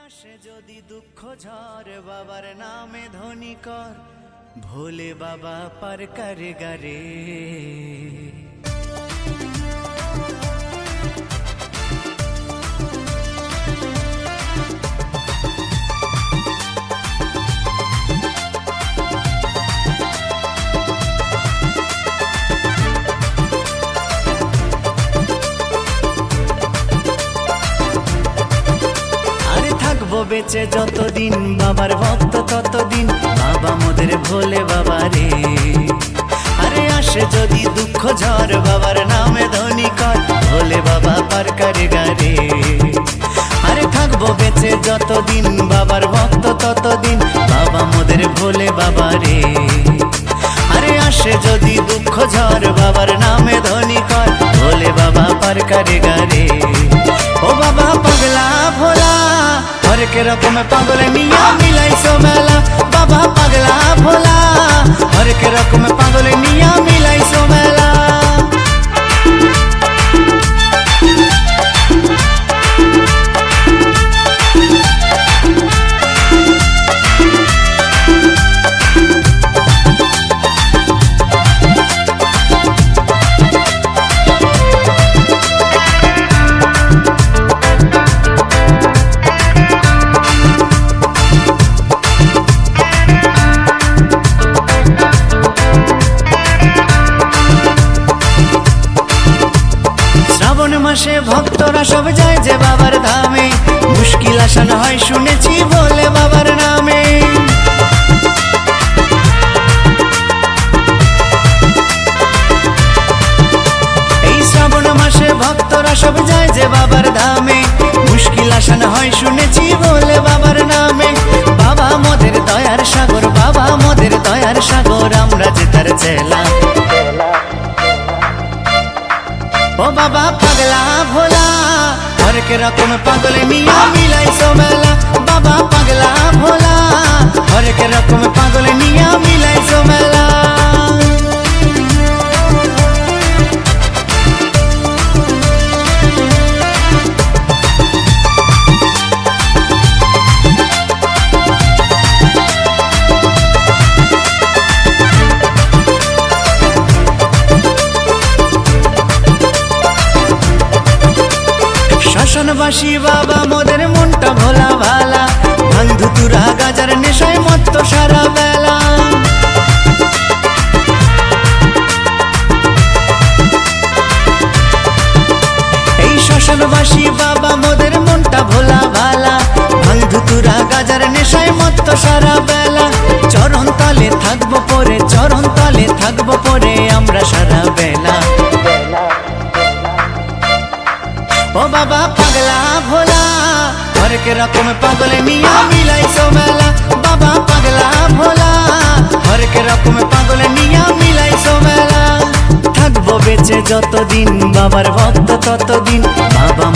আসে যদি দুঃখ ঝড় বাবার নামে ধ্বনি কর ভোলে বাবা পার করে গারে। বেঁচে যতদিন বাবার ভক্ত ততদিন বাবা মোদের ভোলে বাবা রে। আরে আসে যদি দুঃখ ঝড় বাবার নামে ধ্বনি কর ভোলে বাবা পার করে গারে। আরে থাকবো বেঁচে যতদিন বাবার ভক্ত ততদিন বাবা মোদের ভোলে বাবা রে। আরে আসে যদি দুঃখ ঝড় বাবার নামে ধ্বনি কর ভোলে বাবা পার করে গারে। ও বাবা পাগলা ভোলা হরেক রকম পাগল নিয়া মিলাইছো মেলা। বাবা পাগলা ভোলা হরেক রকম পাগল নিয়া মিলাইছো মেলা। মাসে ভক্তরা সব যায় যে বাবার ধামে মুশকিল আসান হয় শুনেছি বলে বাবার নামে। এই শ্রাবণ মাসে ভক্তরা সব যায় যে বাবার ধামে মুশকিল আসান হয় শুনেছি বলে বাবার নামে। বাবা মোদের দয়ার সাগর বাবা মোদের দয়ার সাগর আমরা যে তার চেলা। ও বাবা পাগলা ভোলা হরেক রকম পাগল নিয়া মিলাইছো মেলা। বাবা পাগলা ভোলা হরেক রকম পাগল নিয়া মিলাইছো মেলা। শ্মশানবাসী বাবা মোদের মনটা ভোলা ভালা ভাঙ ধুতুরা গাজার নেশায় মত্ত সারা বেলা। এই শ্মশানবাসী বাবা মোদের মনটা ভোলা ভালা ভাঙ ধুতুরা গাজার নেশায় মত্ত সারা বেলা। চরণ তলে থাকবো পরে চরণ তলে থাকবো পরে আমরা সারা বেলা। ও বাবা পাগলা ভোলা হরেক রকম পাগল নিয়া মিলাইছো মেলা। বাবা পাগলা ভোলা হরেক রকম পাগল নিয়া মিলাইছো মেলা। থাকবো বেঁচে যতদিন বাবার ভক্ত ততদিন বাবা